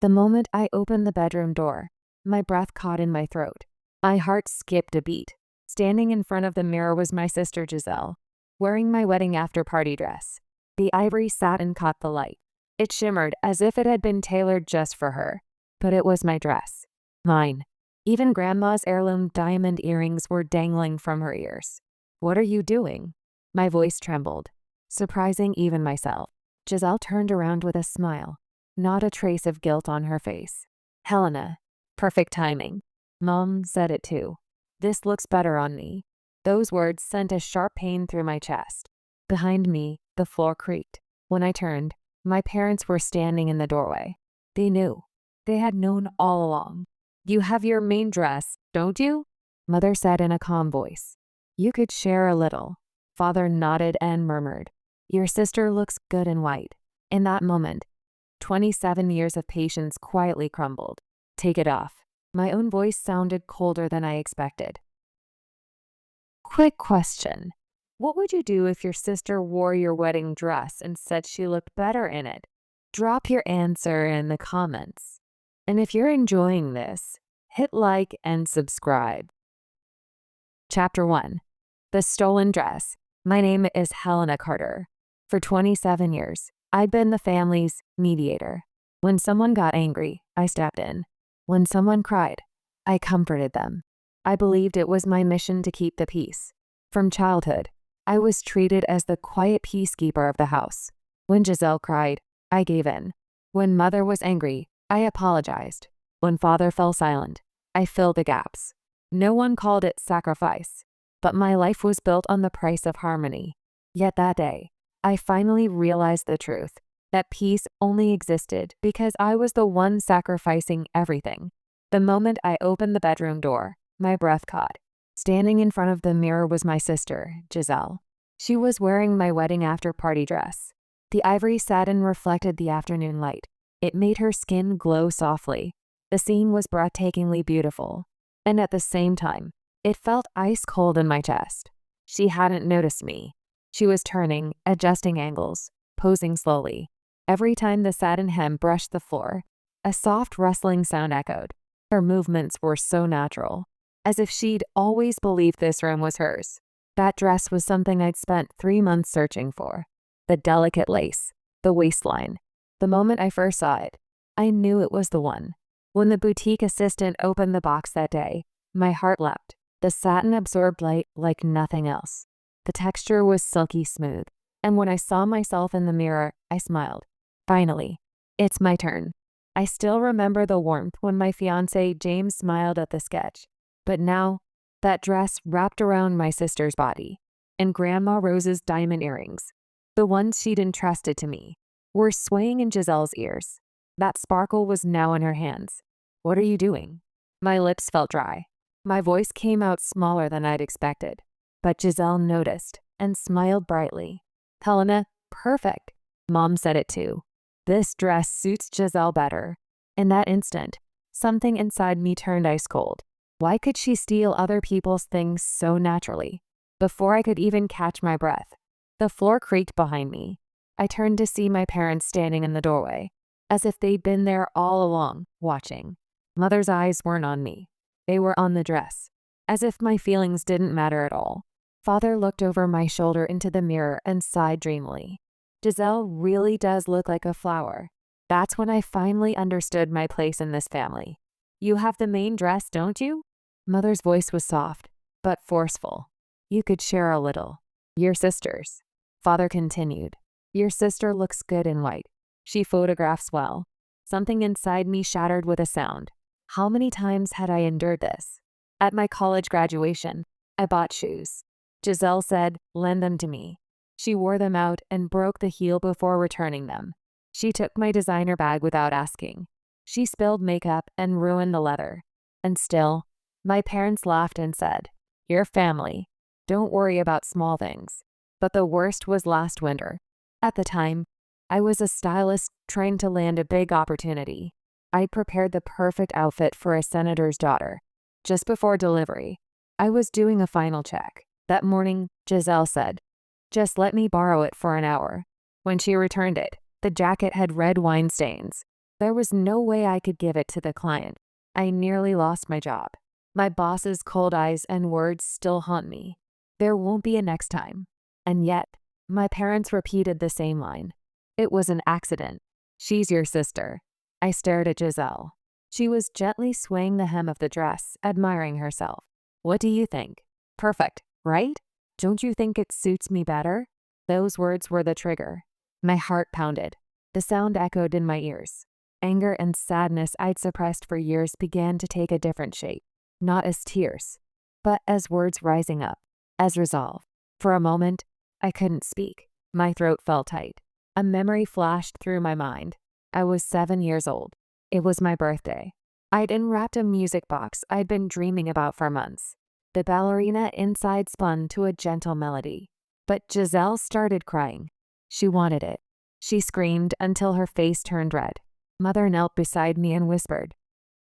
The moment I opened the bedroom door, my breath caught in my throat. My heart skipped a beat. Standing in front of the mirror was my sister Giselle, wearing my wedding after-party dress. The ivory satin caught the light. It shimmered as if it had been tailored just for her. But it was my dress. Mine. Even Grandma's heirloom diamond earrings were dangling from her ears. "What are you doing?" My voice trembled, surprising even myself. Giselle turned around with a smile, not a trace of guilt on her face. "Helena, perfect timing. Mom said it too. This looks better on me." Those words sent a sharp pain through my chest. Behind me, the floor creaked. When I turned, my parents were standing in the doorway. They knew. They had known all along. "You have your main dress, don't you?" Mother said in a calm voice. "You could share a little." Father nodded and murmured, "Your sister looks good in white." In that moment, 27 years of patience quietly crumbled. "Take it off." My own voice sounded colder than I expected. Quick question. What would you do if your sister wore your wedding dress and said she looked better in it? Drop your answer in the comments. And if you're enjoying this, hit like and subscribe. Chapter 1. The Stolen Dress. My name is Helena Carter. For 27 years, I'd been the family's mediator. When someone got angry, I stepped in. When someone cried, I comforted them. I believed it was my mission to keep the peace. From childhood, I was treated as the quiet peacekeeper of the house. When Giselle cried, I gave in. When Mother was angry, I apologized. When Father fell silent, I filled the gaps. No one called it sacrifice, but my life was built on the price of harmony. Yet that day, I finally realized the truth, that peace only existed because I was the one sacrificing everything. The moment I opened the bedroom door, my breath caught. Standing in front of the mirror was my sister, Giselle. She was wearing my wedding after-party dress. The ivory satin reflected the afternoon light. It made her skin glow softly. The scene was breathtakingly beautiful, and at the same time, it felt ice-cold in my chest. She hadn't noticed me. She was turning, adjusting angles, posing slowly. Every time the satin hem brushed the floor, a soft rustling sound echoed. Her movements were so natural, as if she'd always believed this room was hers. That dress was something I'd spent 3 months searching for. The delicate lace, the waistline. The moment I first saw it, I knew it was the one. When the boutique assistant opened the box that day, my heart leapt. The satin absorbed light like nothing else. The texture was silky smooth, and when I saw myself in the mirror, I smiled. Finally, it's my turn. I still remember the warmth when my fiancé James smiled at the sketch. But now, that dress wrapped around my sister's body, and Grandma Rose's diamond earrings, the ones she'd entrusted to me, were swaying in Giselle's ears. That sparkle was now in her hands. "What are you doing?" My lips felt dry. My voice came out smaller than I'd expected. But Giselle noticed and smiled brightly. "Helena, perfect." Mom said it too. "This dress suits Giselle better." In that instant, something inside me turned ice cold. Why could she steal other people's things so naturally? Before I could even catch my breath, the floor creaked behind me. I turned to see my parents standing in the doorway, as if they'd been there all along, watching. Mother's eyes weren't on me. They were on the dress, as if my feelings didn't matter at all. Father looked over my shoulder into the mirror and sighed dreamily. Giselle really does look like a flower. That's when I finally understood my place in this family. "You have the main dress, don't you?" Mother's voice was soft, but forceful. "You could share a little. Your sister's." Father continued. "Your sister looks good in white. She photographs well." Something inside me shattered with a sound. How many times had I endured this? At my college graduation, I bought shoes. Giselle said, "Lend them to me." She wore them out and broke the heel before returning them. She took my designer bag without asking. She spilled makeup and ruined the leather. And still, my parents laughed and said, "You're family. Don't worry about small things." But the worst was last winter. At the time, I was a stylist trying to land a big opportunity. I'd prepared the perfect outfit for a senator's daughter. Just before delivery, I was doing a final check. That morning, Giselle said, "Just let me borrow it for an hour." When she returned it, the jacket had red wine stains. There was no way I could give it to the client. I nearly lost my job. My boss's cold eyes and words still haunt me. There won't be a next time. And yet, my parents repeated the same line. It was an accident. She's your sister. I stared at Giselle. She was gently swaying the hem of the dress, admiring herself. What do you think? Perfect, right? Don't you think it suits me better? Those words were the trigger. My heart pounded. The sound echoed in my ears. Anger and sadness I'd suppressed for years began to take a different shape, not as tears, but as words rising up, as resolve. For a moment, I couldn't speak. My throat felt tight. A memory flashed through my mind. I was 7 years old. It was my birthday. I'd unwrapped a music box I'd been dreaming about for months. The ballerina inside spun to a gentle melody. But Giselle started crying. She wanted it. She screamed until her face turned red. Mother knelt beside me and whispered,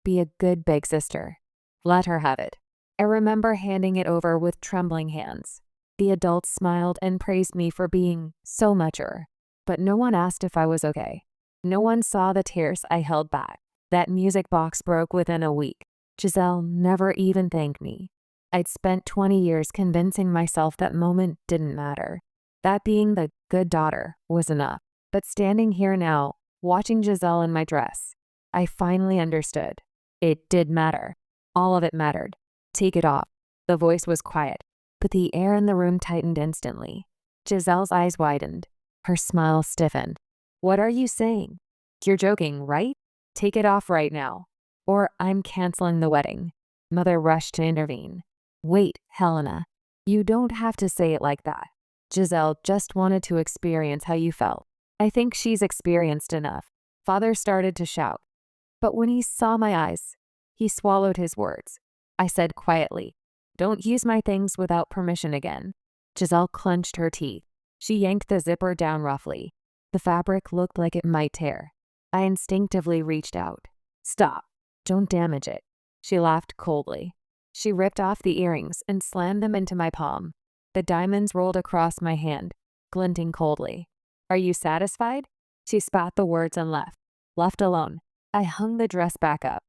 "Be a good big sister. Let her have it." I remember handing it over with trembling hands. The adults smiled and praised me for being so mature. But no one asked if I was okay. No one saw the tears I held back. That music box broke within a week. Giselle never even thanked me. I'd spent 20 years convincing myself that moment didn't matter, that being the good daughter was enough. But standing here now, watching Giselle in my dress, I finally understood. It did matter. All of it mattered. Take it off. The voice was quiet, but the air in the room tightened instantly. Giselle's eyes widened. Her smile stiffened. What are you saying? You're joking, right? Take it off right now, or I'm canceling the wedding. Mother rushed to intervene. Wait, Helena. You don't have to say it like that. Giselle just wanted to experience how you felt. I think she's experienced enough. Father started to shout. But when he saw my eyes, he swallowed his words. I said quietly, "Don't use my things without permission again." Giselle clenched her teeth. She yanked the zipper down roughly. The fabric looked like it might tear. I instinctively reached out. Stop. Don't damage it. She laughed coldly. She ripped off the earrings and slammed them into my palm. The diamonds rolled across my hand, glinting coldly. Are you satisfied? She spat the words and left. Left alone, I hung the dress back up,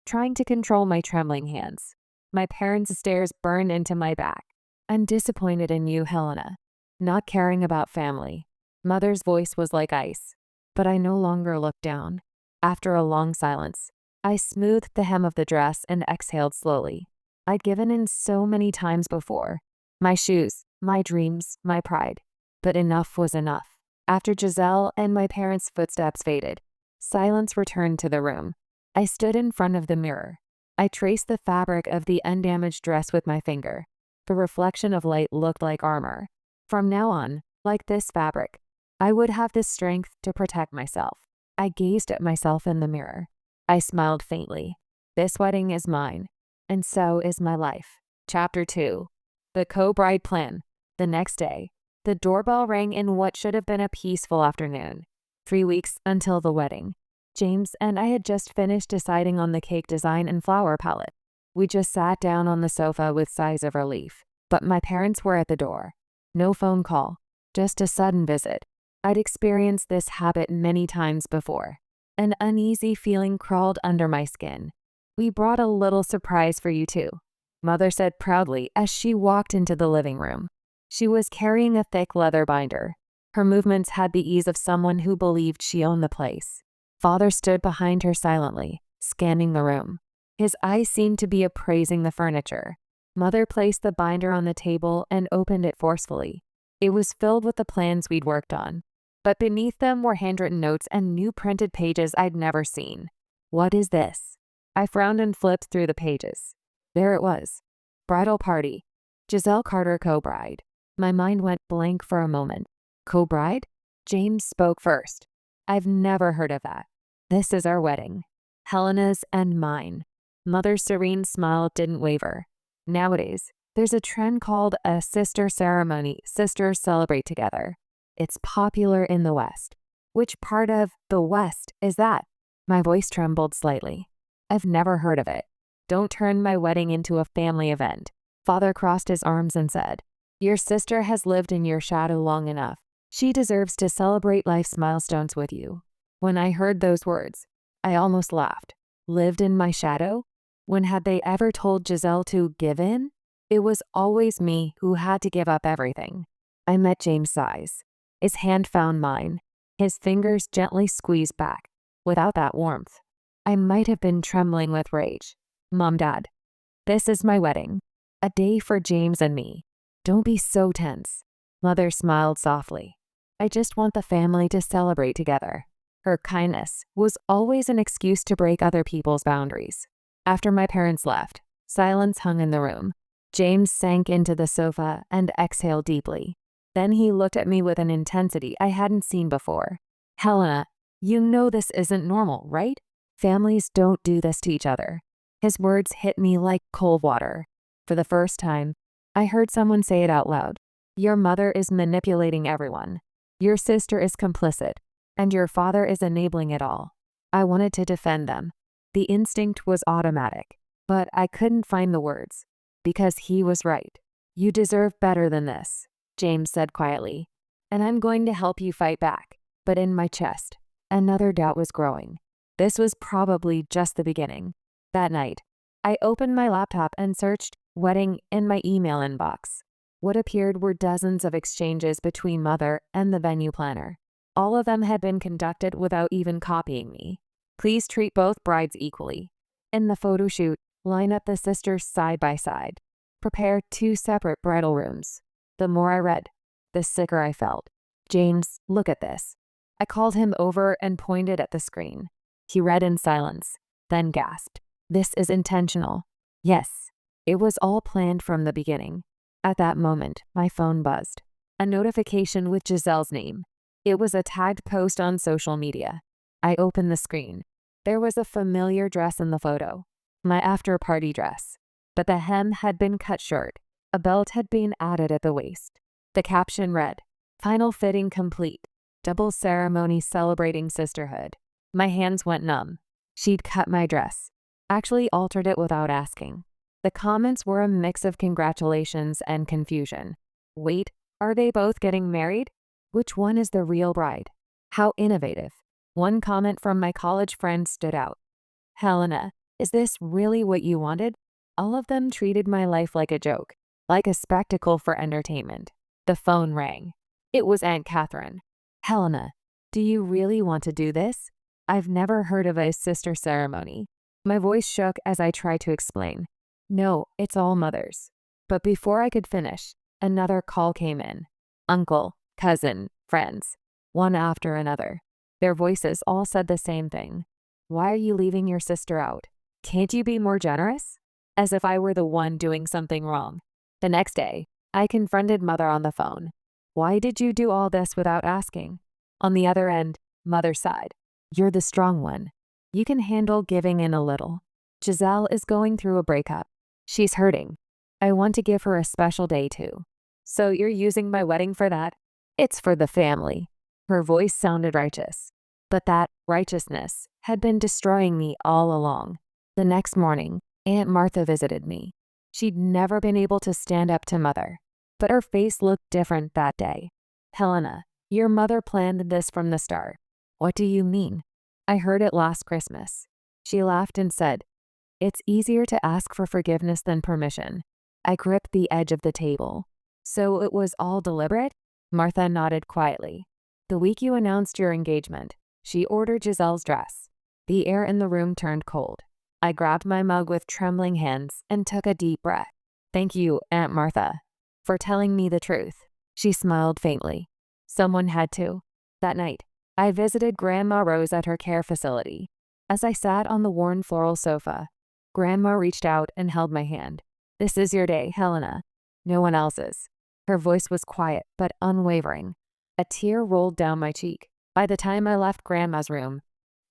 trying to control my trembling hands. My parents' stares burned into my back. I'm disappointed in you, Helena. Not caring about family. Mother's voice was like ice, but I no longer looked down. After a long silence, I smoothed the hem of the dress and exhaled slowly. I'd given in so many times before. My shoes, my dreams, my pride. But enough was enough. After Giselle and my parents' footsteps faded, silence returned to the room. I stood in front of the mirror. I traced the fabric of the undamaged dress with my finger. The reflection of light looked like armor. From now on, like this fabric, I would have the strength to protect myself. I gazed at myself in the mirror. I smiled faintly. This wedding is mine, and so is my life. Chapter 2. The co-bride plan. The next day, the doorbell rang in what should have been a peaceful afternoon. 3 weeks until the wedding. James and I had just finished deciding on the cake design and flower palette. We just sat down on the sofa with sighs of relief. But my parents were at the door. No phone call, just a sudden visit. I'd experienced this habit many times before. An uneasy feeling crawled under my skin. We brought a little surprise for you too, Mother said proudly as she walked into the living room. She was carrying a thick leather binder. Her movements had the ease of someone who believed she owned the place. Father stood behind her silently, scanning the room. His eyes seemed to be appraising the furniture. Mother placed the binder on the table and opened it forcefully. It was filled with the plans we'd worked on, but beneath them were handwritten notes and new printed pages I'd never seen. What is this? I frowned and flipped through the pages. There it was. Bridal party. Giselle Carter co-bride. My mind went blank for a moment. Co-bride? James spoke first. I've never heard of that. This is our wedding. Helena's and mine. Mother's serene smile didn't waver. Nowadays, there's a trend called a sister ceremony. Sisters celebrate together. It's popular in the West. Which part of the West is that? My voice trembled slightly. I've never heard of it. Don't turn my wedding into a family event. Father crossed his arms and said, Your sister has lived in your shadow long enough. She deserves to celebrate life's milestones with you. When I heard those words, I almost laughed. Lived in my shadow? When had they ever told Giselle to give in? It was always me who had to give up everything. I met James' eyes. His hand found mine. His fingers gently squeezed back. Without that warmth, I might have been trembling with rage. Mom, Dad, this is my wedding. A day for James and me. Don't be so tense. Mother smiled softly. I just want the family to celebrate together. Her kindness was always an excuse to break other people's boundaries. After my parents left, silence hung in the room. James sank into the sofa and exhaled deeply. Then he looked at me with an intensity I hadn't seen before. Helena, you know this isn't normal, right? Families don't do this to each other. His words hit me like cold water. For the first time, I heard someone say it out loud. Your mother is manipulating everyone. Your sister is complicit, and your father is enabling it all. I wanted to defend them. The instinct was automatic, but I couldn't find the words. Because he was right. You deserve better than this, James said quietly. And I'm going to help you fight back. But in my chest, another doubt was growing. This was probably just the beginning. That night, I opened my laptop and searched wedding in my email inbox. What appeared were dozens of exchanges between mother and the venue planner. All of them had been conducted without even copying me. Please treat both brides equally. In the photo shoot, line up the sisters side by side. Prepare 2 separate bridal rooms. The more I read, the sicker I felt. James, look at this. I called him over and pointed at the screen. He read in silence, then gasped. This is intentional. Yes, it was all planned from the beginning. At that moment, my phone buzzed. A notification with Giselle's name. It was a tagged post on social media. I opened the screen. There was a familiar dress in the photo. My after-party dress. But the hem had been cut short. A belt had been added at the waist. The caption read, Final fitting complete. Double ceremony celebrating sisterhood. My hands went numb. She'd cut my dress. Actually altered it without asking. The comments were a mix of congratulations and confusion. Wait, are they both getting married? Which one is the real bride? How innovative. One comment from my college friend stood out. Helena, is this really what you wanted? All of them treated my life like a joke, like a spectacle for entertainment. The phone rang. It was Aunt Catherine. Helena, do you really want to do this? I've never heard of a sister ceremony. My voice shook as I tried to explain. No, it's all mothers. But before I could finish, another call came in. Uncle, cousin, friends, one after another. Their voices all said the same thing. Why are you leaving your sister out? Can't you be more generous? As if I were the one doing something wrong. The next day, I confronted Mother on the phone. Why did you do all this without asking? On the other end, Mother sighed. You're the strong one. You can handle giving in a little. Giselle is going through a breakup. She's hurting. I want to give her a special day too. So you're using my wedding for that? It's for the family. Her voice sounded righteous. But that righteousness had been destroying me all along. The next morning, Aunt Martha visited me. She'd never been able to stand up to Mother, but her face looked different that day. Helena, your mother planned this from the start. What do you mean? I heard it last Christmas. She laughed and said, It's easier to ask for forgiveness than permission. I gripped the edge of the table. So it was all deliberate? Martha nodded quietly. The week you announced your engagement, she ordered Giselle's dress. The air in the room turned cold. I grabbed my mug with trembling hands and took a deep breath. Thank you, Aunt Martha, for telling me the truth. She smiled faintly. Someone had to. That night, I visited Grandma Rose at her care facility. As I sat on the worn floral sofa, Grandma reached out and held my hand. This is your day, Helena. No one else's. Her voice was quiet but unwavering. A tear rolled down my cheek. By the time I left Grandma's room,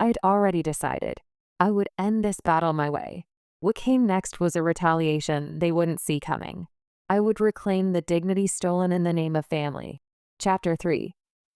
I'd already decided I would end this battle my way. What came next was a retaliation they wouldn't see coming. I would reclaim the dignity stolen in the name of family. Chapter 3.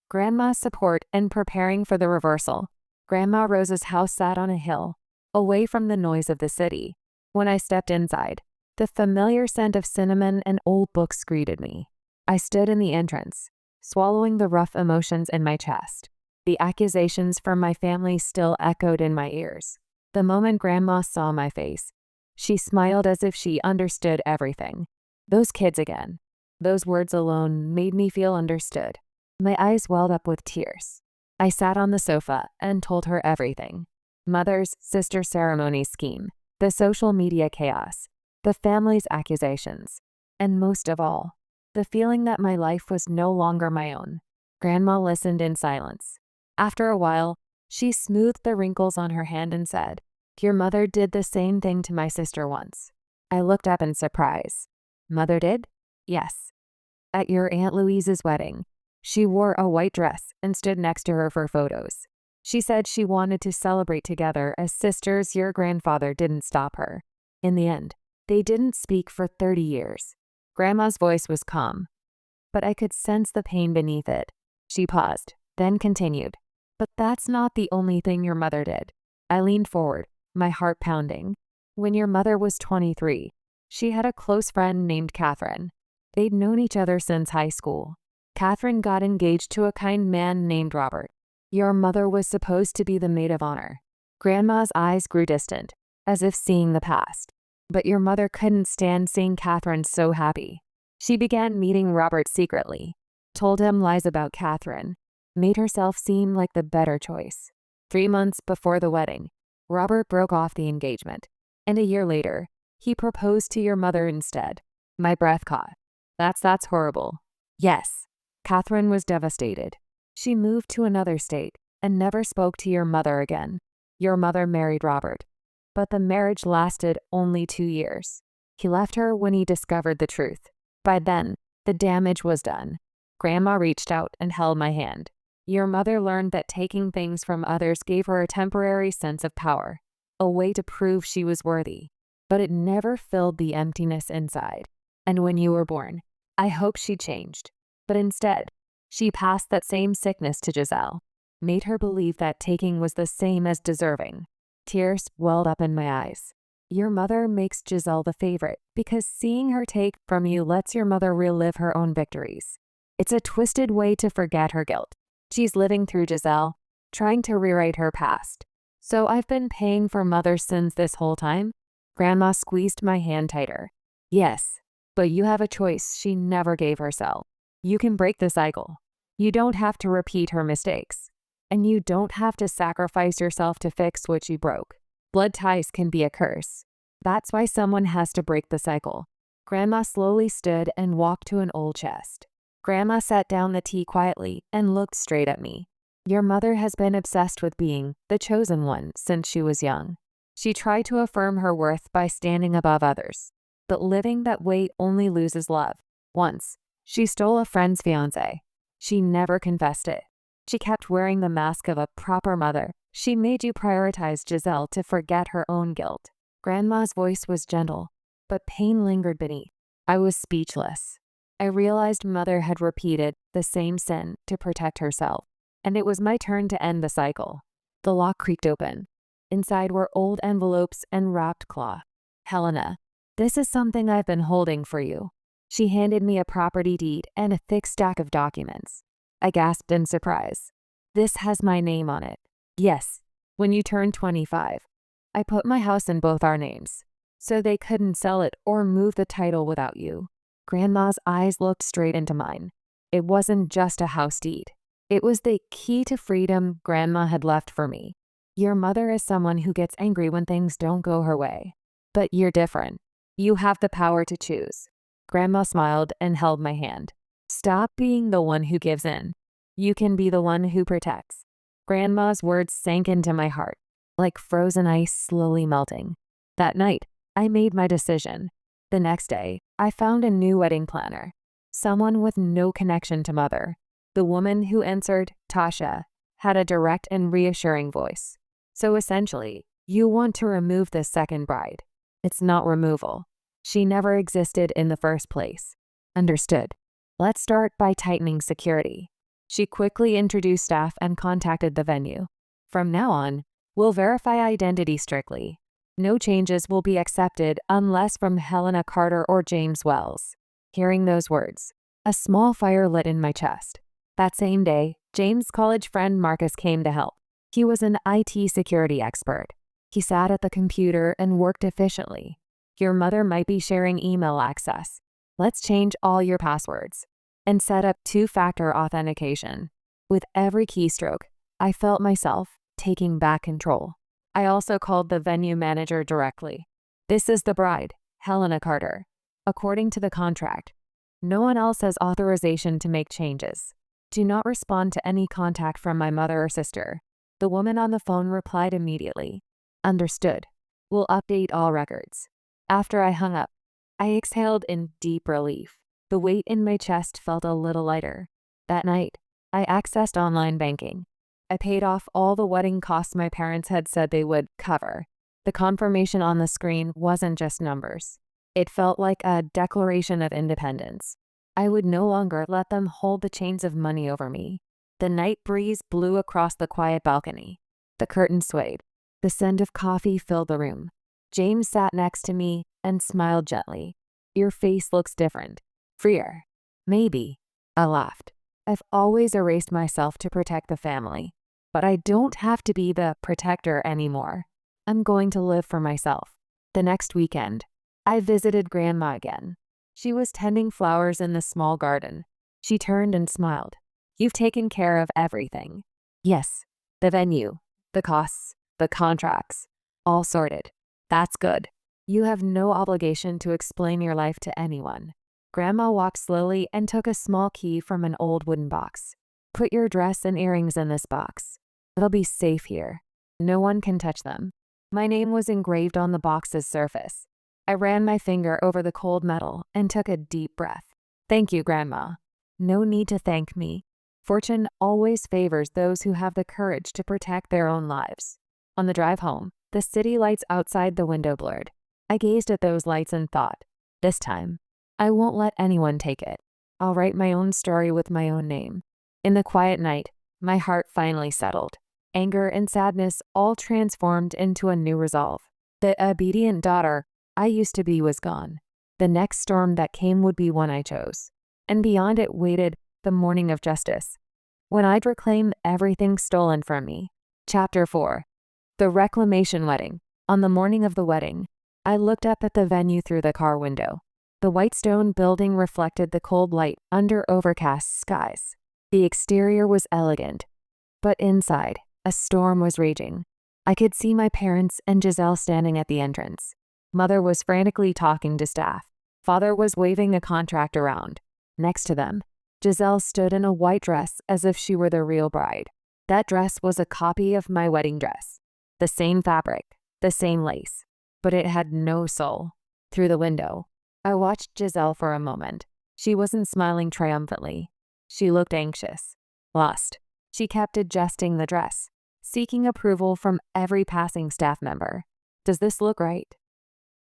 Grandma's support and preparing for the reversal. Grandma Rose's house sat on a hill, away from the noise of the city. When I stepped inside, the familiar scent of cinnamon and old books greeted me. I stood in the entrance, swallowing the rough emotions in my chest. The accusations from my family still echoed in my ears. The moment Grandma saw my face, she smiled as if she understood everything. Those kids again. Those words alone made me feel understood. My eyes welled up with tears. I sat on the sofa and told her everything. Mother's sister ceremony scheme, the social media chaos, the family's accusations, and most of all, the feeling that my life was no longer my own. Grandma listened in silence. After a while, she smoothed the wrinkles on her hand and said, "Your mother did the same thing to my sister once." I looked up in surprise. Mother did? Yes. At your Aunt Louise's wedding, she wore a white dress and stood next to her for photos. She said she wanted to celebrate together as sisters. Your grandfather didn't stop her. In the end, they didn't speak for 30 years. Grandma's voice was calm, but I could sense the pain beneath it. She paused, then continued, "But that's not the only thing your mother did." I leaned forward, my heart pounding. When your mother was 23, she had a close friend named Catherine. They'd known each other since high school. Catherine got engaged to a kind man named Robert. Your mother was supposed to be the maid of honor. Grandma's eyes grew distant, as if seeing the past. But your mother couldn't stand seeing Catherine so happy. She began meeting Robert secretly, told him lies about Catherine, made herself seem like the better choice. 3 months before the wedding, Robert broke off the engagement, and a year later, he proposed to your mother instead. My breath caught. That's horrible. Yes. Catherine was devastated. She moved to another state and never spoke to your mother again. Your mother married Robert, but the marriage lasted only 2 years. He left her when he discovered the truth. By then, the damage was done. Grandma reached out and held my hand. Your mother learned that taking things from others gave her a temporary sense of power, a way to prove she was worthy. But it never filled the emptiness inside. And when you were born, I hoped she changed. But instead, she passed that same sickness to Giselle, made her believe that taking was the same as deserving. Tears welled up in my eyes. Your mother makes Giselle the favorite because seeing her take from you lets your mother relive her own victories. It's a twisted way to forget her guilt. She's living through Giselle, trying to rewrite her past. So I've been paying for mother's sins this whole time? Grandma squeezed my hand tighter. Yes, but you have a choice she never gave herself. You can break the cycle. You don't have to repeat her mistakes. And you don't have to sacrifice yourself to fix what she broke. Blood ties can be a curse. That's why someone has to break the cycle. Grandma slowly stood and walked to an old chest. Grandma set down the tea quietly and looked straight at me. Your mother has been obsessed with being the chosen one since she was young. She tried to affirm her worth by standing above others. But living that way only loses love. Once, she stole a friend's fiancé. She never confessed it. She kept wearing the mask of a proper mother. She made you prioritize Giselle to forget her own guilt. Grandma's voice was gentle, but pain lingered beneath. I was speechless. I realized mother had repeated the same sin to protect herself, and it was my turn to end the cycle. The lock creaked open. Inside were old envelopes and wrapped cloth. Helena, this is something I've been holding for you. She handed me a property deed and a thick stack of documents. I gasped in surprise. This has my name on it. Yes, when you turned 25. I put my house in both our names, so they couldn't sell it or move the title without you. Grandma's eyes looked straight into mine. It wasn't just a house deed. It was the key to freedom Grandma had left for me. Your mother is someone who gets angry when things don't go her way. But you're different. You have the power to choose. Grandma smiled and held my hand. Stop being the one who gives in. You can be the one who protects. Grandma's words sank into my heart, like frozen ice slowly melting. That night, I made my decision. The next day, I found a new wedding planner. Someone with no connection to mother. The woman who answered, Tasha, had a direct and reassuring voice. So essentially, you want to remove the second bride. It's not removal. She never existed in the first place. Understood. Let's start by tightening security. She quickly introduced staff and contacted the venue. From now on, we'll verify identity strictly. No changes will be accepted unless from Helena Carter or James Wells. Hearing those words, a small fire lit in my chest. That same day, James' college friend Marcus came to help. He was an IT security expert. He sat at the computer and worked efficiently. Your mother might be sharing email access. Let's change all your passwords and set up two-factor authentication. With every keystroke, I felt myself taking back control. I also called the venue manager directly. This is the bride, Helena Carter. According to the contract, no one else has authorization to make changes. Do not respond to any contact from my mother or sister. The woman on the phone replied immediately. Understood. We'll update all records. After I hung up, I exhaled in deep relief. The weight in my chest felt a little lighter. That night, I accessed online banking. I paid off all the wedding costs my parents had said they would cover. The confirmation on the screen wasn't just numbers. It felt like a declaration of independence. I would no longer let them hold the chains of money over me. The night breeze blew across the quiet balcony. The curtains swayed. The scent of coffee filled the room. James sat next to me and smiled gently. Your face looks different. Freer. Maybe. I laughed. I've always erased myself to protect the family. But I don't have to be the protector anymore. I'm going to live for myself. The next weekend, I visited Grandma again. She was tending flowers in the small garden. She turned and smiled. You've taken care of everything. Yes, the venue, the costs, the contracts, all sorted. That's good. You have no obligation to explain your life to anyone. Grandma walked slowly and took a small key from an old wooden box. Put your dress and earrings in this box. It'll be safe here. No one can touch them. My name was engraved on the box's surface. I ran my finger over the cold metal and took a deep breath. Thank you, Grandma. No need to thank me. Fortune always favors those who have the courage to protect their own lives. On the drive home, the city lights outside the window blurred. I gazed at those lights and thought, this time, I won't let anyone take it. I'll write my own story with my own name. In the quiet night, my heart finally settled. Anger and sadness all transformed into a new resolve. The obedient daughter I used to be was gone. The next storm that came would be one I chose. And beyond it waited the morning of justice, when I'd reclaim everything stolen from me. Chapter 4. The Reclamation Wedding. On the morning of the wedding, I looked up at the venue through the car window. The white stone building reflected the cold light under overcast skies. The exterior was elegant, but inside, a storm was raging. I could see my parents and Giselle standing at the entrance. Mother was frantically talking to staff. Father was waving a contract around. Next to them, Giselle stood in a white dress as if she were the real bride. That dress was a copy of my wedding dress. The same fabric, the same lace, but it had no soul. Through the window, I watched Giselle for a moment. She wasn't smiling triumphantly. She looked anxious, lost. She kept adjusting the dress, seeking approval from every passing staff member. Does this look right?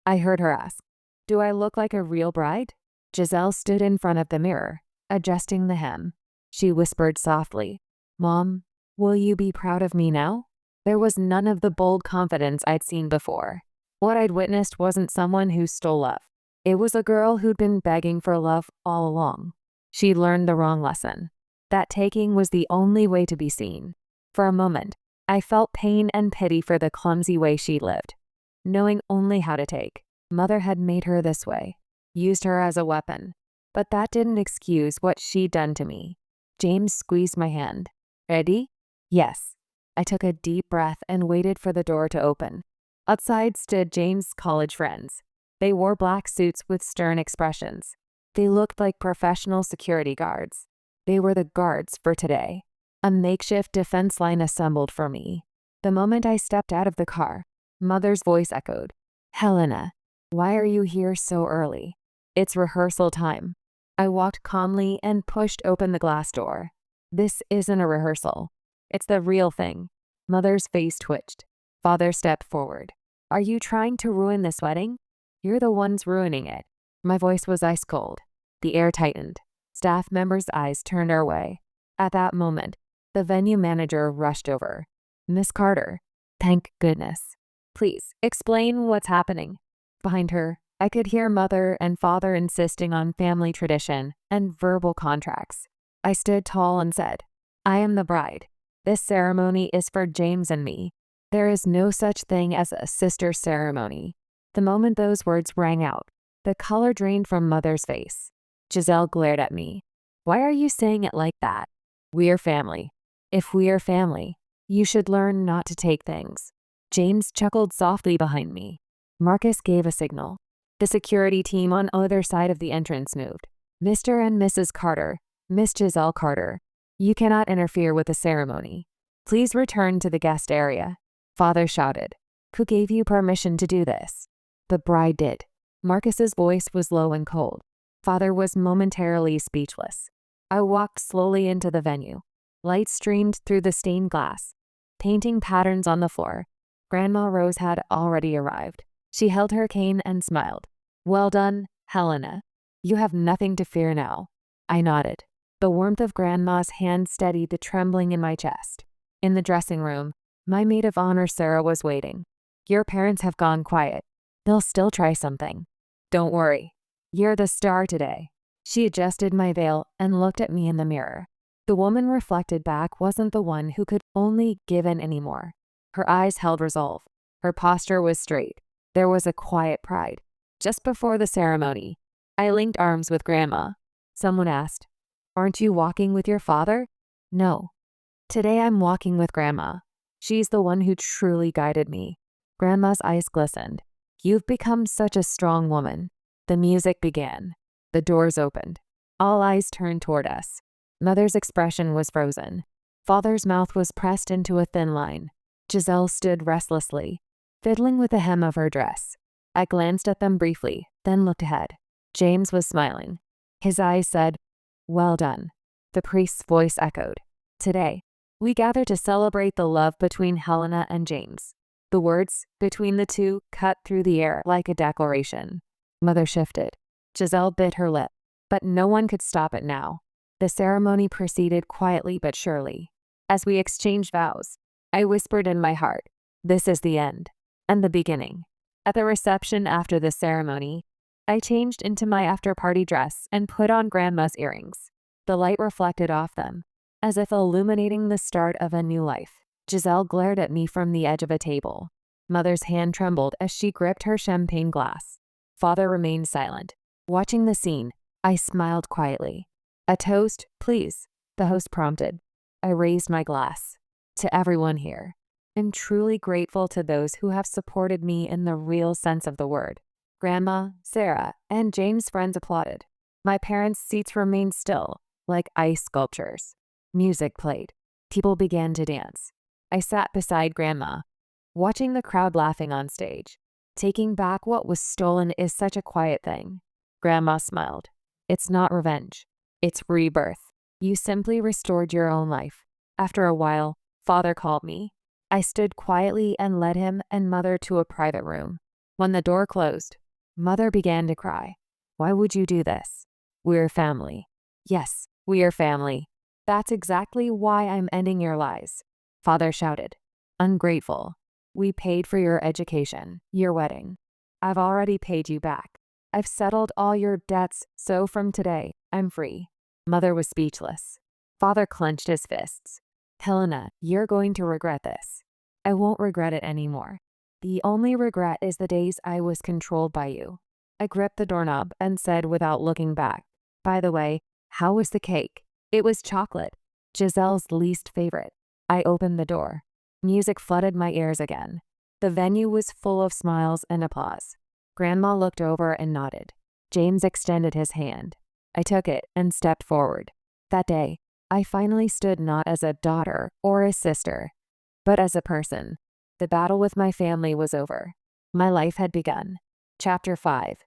I heard her ask. Do I look like a real bride? Giselle stood in front of the mirror, adjusting the hem. She whispered softly, Mom, will you be proud of me now? There was none of the bold confidence I'd seen before. What I'd witnessed wasn't someone who stole love. It was a girl who'd been begging for love all along. She'd learned the wrong lesson. That taking was the only way to be seen. For a moment, I felt pain and pity for the clumsy way she lived. Knowing only how to take, Mother had made her this way, used her as a weapon. But that didn't excuse what she'd done to me. James squeezed my hand. Ready? Yes. I took a deep breath and waited for the door to open. Outside stood James' college friends. They wore black suits with stern expressions. They looked like professional security guards. They were the guards for today. A makeshift defense line assembled for me. The moment I stepped out of the car, Mother's voice echoed. Helena, why are you here so early? It's rehearsal time. I walked calmly and pushed open the glass door. This isn't a rehearsal. It's the real thing. Mother's face twitched. Father stepped forward. Are you trying to ruin this wedding? You're the ones ruining it. My voice was ice cold. The air tightened. Staff members' eyes turned our way. At that moment, the venue manager rushed over. Miss Carter. Thank goodness. Please, explain what's happening. Behind her, I could hear Mother and Father insisting on family tradition and verbal contracts. I stood tall and said, I am the bride. This ceremony is for James and me. There is no such thing as a sister ceremony. The moment those words rang out, the color drained from Mother's face. Giselle glared at me. Why are you saying it like that? We are family. If we are family, you should learn not to take things. James chuckled softly behind me. Marcus gave a signal. The security team on either side of the entrance moved. Mr. and Mrs. Carter, Miss Giselle Carter, you cannot interfere with the ceremony. Please return to the guest area. Father shouted. Who gave you permission to do this? The bride did. Marcus's voice was low and cold. Father was momentarily speechless. I walked slowly into the venue. Light streamed through the stained glass, painting patterns on the floor. Grandma Rose had already arrived. She held her cane and smiled. Well done, Helena. You have nothing to fear now. I nodded. The warmth of Grandma's hand steadied the trembling in my chest. In the dressing room, my maid of honor Sarah was waiting. Your parents have gone quiet. They'll still try something. Don't worry. You're the star today. She adjusted my veil and looked at me in the mirror. The woman reflected back wasn't the one who could only give in anymore. Her eyes held resolve. Her posture was straight. There was a quiet pride. Just before the ceremony, I linked arms with Grandma. Someone asked, Aren't you walking with your father? No. Today I'm walking with Grandma. She's the one who truly guided me. Grandma's eyes glistened. You've become such a strong woman. The music began. The doors opened. All eyes turned toward us. Mother's expression was frozen. Father's mouth was pressed into a thin line. Giselle stood restlessly, fiddling with the hem of her dress. I glanced at them briefly, then looked ahead. James was smiling. His eyes said, Well done. The priest's voice echoed. Today, we gather to celebrate the love between Helena and James. The words between the two cut through the air like a declaration. Mother shifted. Giselle bit her lip, but no one could stop it now. The ceremony proceeded quietly but surely. As we exchanged vows, I whispered in my heart, This is the end, and the beginning. At the reception after the ceremony, I changed into my after-party dress and put on Grandma's earrings. The light reflected off them, as if illuminating the start of a new life. Giselle glared at me from the edge of a table. Mother's hand trembled as she gripped her champagne glass. Father remained silent. Watching the scene, I smiled quietly. A toast, please, the host prompted. I raised my glass. To everyone here. I'm truly grateful to those who have supported me in the real sense of the word. Grandma, Sarah, and James' friends applauded. My parents' seats remained still, like ice sculptures. Music played. People began to dance. I sat beside Grandma, watching the crowd laughing on stage. Taking back what was stolen is such a quiet thing. Grandma smiled. It's not revenge. It's rebirth. You simply restored your own life. After a while, Father called me. I stood quietly and led him and Mother to a private room. When the door closed, Mother began to cry. Why would you do this? We're family. Yes, we are family. That's exactly why I'm ending your lies. Father shouted. Ungrateful. We paid for your education, your wedding. I've already paid you back. I've settled all your debts, so from today, I'm free. Mother was speechless. Father clenched his fists. Helena, you're going to regret this. I won't regret it anymore. The only regret is the days I was controlled by you. I gripped the doorknob and said without looking back, By the way, how was the cake? It was chocolate, Giselle's least favorite. I opened the door. Music flooded my ears again. The venue was full of smiles and applause. Grandma looked over and nodded. James extended his hand. I took it and stepped forward. That day, I finally stood not as a daughter or a sister, but as a person. The battle with my family was over. My life had begun. Chapter 5.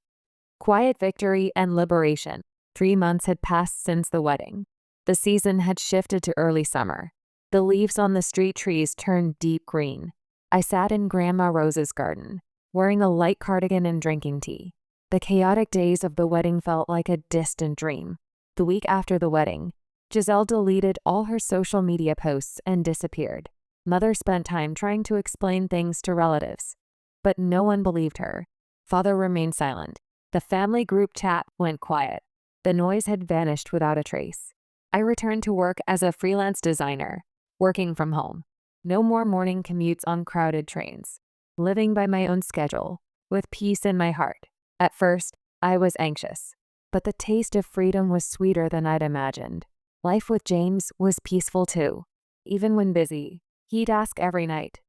Quiet victory and liberation. 3 months had passed since the wedding. The season had shifted to early summer. The leaves on the street trees turned deep green. I sat in Grandma Rose's garden, wearing a light cardigan and drinking tea. The chaotic days of the wedding felt like a distant dream. The week after the wedding, Giselle deleted all her social media posts and disappeared. Mother spent time trying to explain things to relatives, but no one believed her. Father remained silent. The family group chat went quiet. The noise had vanished without a trace. I returned to work as a freelance designer, working from home. No more morning commutes on crowded trains. Living by my own schedule, with peace in my heart. At first, I was anxious, but the taste of freedom was sweeter than I'd imagined. Life with James was peaceful too. Even when busy, he'd ask every night,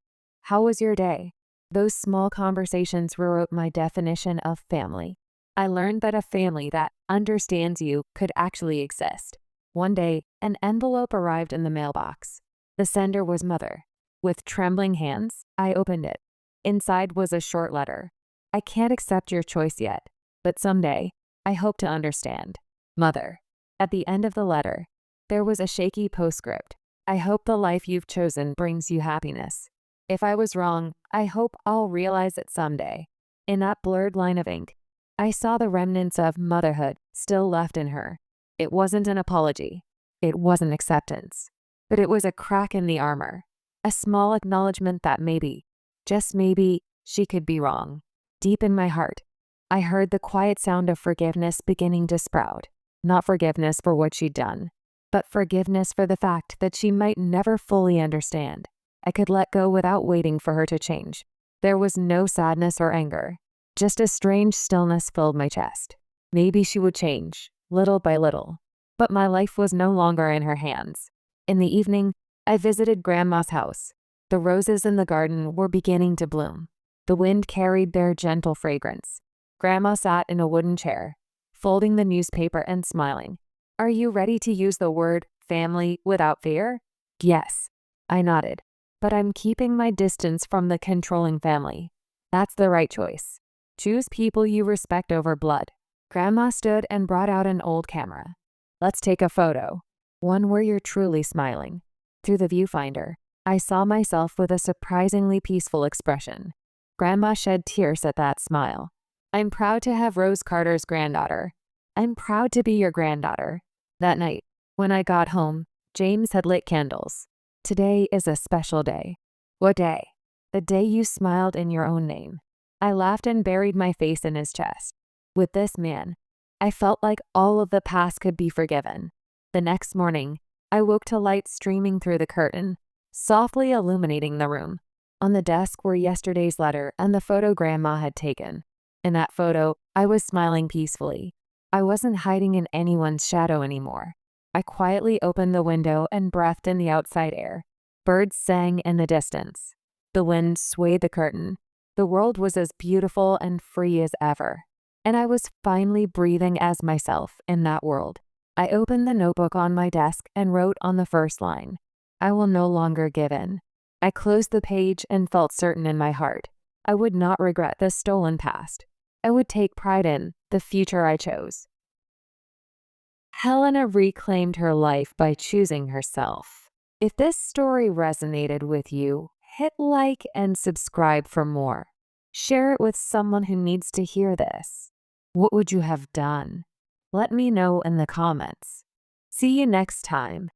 "How was your day?" Those small conversations rewrote my definition of family. I learned that a family that understands you could actually exist. One day, an envelope arrived in the mailbox. The sender was Mother. With trembling hands, I opened it. Inside was a short letter. "I can't accept your choice yet, but someday, I hope to understand. Mother." At the end of the letter, there was a shaky postscript. "I hope the life you've chosen brings you happiness. If I was wrong, I hope I'll realize it someday." In that blurred line of ink, I saw the remnants of motherhood still left in her. It wasn't an apology. It wasn't acceptance. But it was a crack in the armor. A small acknowledgement that maybe, just maybe, she could be wrong. Deep in my heart, I heard the quiet sound of forgiveness beginning to sprout. Not forgiveness for what she'd done, but forgiveness for the fact that she might never fully understand. I could let go without waiting for her to change. There was no sadness or anger. Just a strange stillness filled my chest. Maybe she would change, little by little. But my life was no longer in her hands. In the evening, I visited Grandma's house. The roses in the garden were beginning to bloom. The wind carried their gentle fragrance. Grandma sat in a wooden chair, folding the newspaper and smiling. "Are you ready to use the word family without fear?" "Yes," I nodded. "But I'm keeping my distance from the controlling family." "That's the right choice. Choose people you respect over blood." Grandma stood and brought out an old camera. "Let's take a photo. One where you're truly smiling." Through the viewfinder, I saw myself with a surprisingly peaceful expression. Grandma shed tears at that smile. "I'm proud to have Rose Carter's granddaughter. I'm proud to be your granddaughter." That night, when I got home, James had lit candles. "Today is a special day." "What day?" "The day you smiled in your own name." I laughed and buried my face in his chest. With this man, I felt like all of the past could be forgiven. The next morning, I woke to light streaming through the curtain, softly illuminating the room. On the desk were yesterday's letter and the photo Grandma had taken. In that photo, I was smiling peacefully. I wasn't hiding in anyone's shadow anymore. I quietly opened the window and breathed in the outside air. Birds sang in the distance. The wind swayed the curtain. The world was as beautiful and free as ever. And I was finally breathing as myself in that world. I opened the notebook on my desk and wrote on the first line, "I will no longer give in." I closed the page and felt certain in my heart. I would not regret the stolen past. I would take pride in the future I chose. Helena reclaimed her life by choosing herself. If this story resonated with you, hit like and subscribe for more. Share it with someone who needs to hear this. What would you have done? Let me know in the comments. See you next time.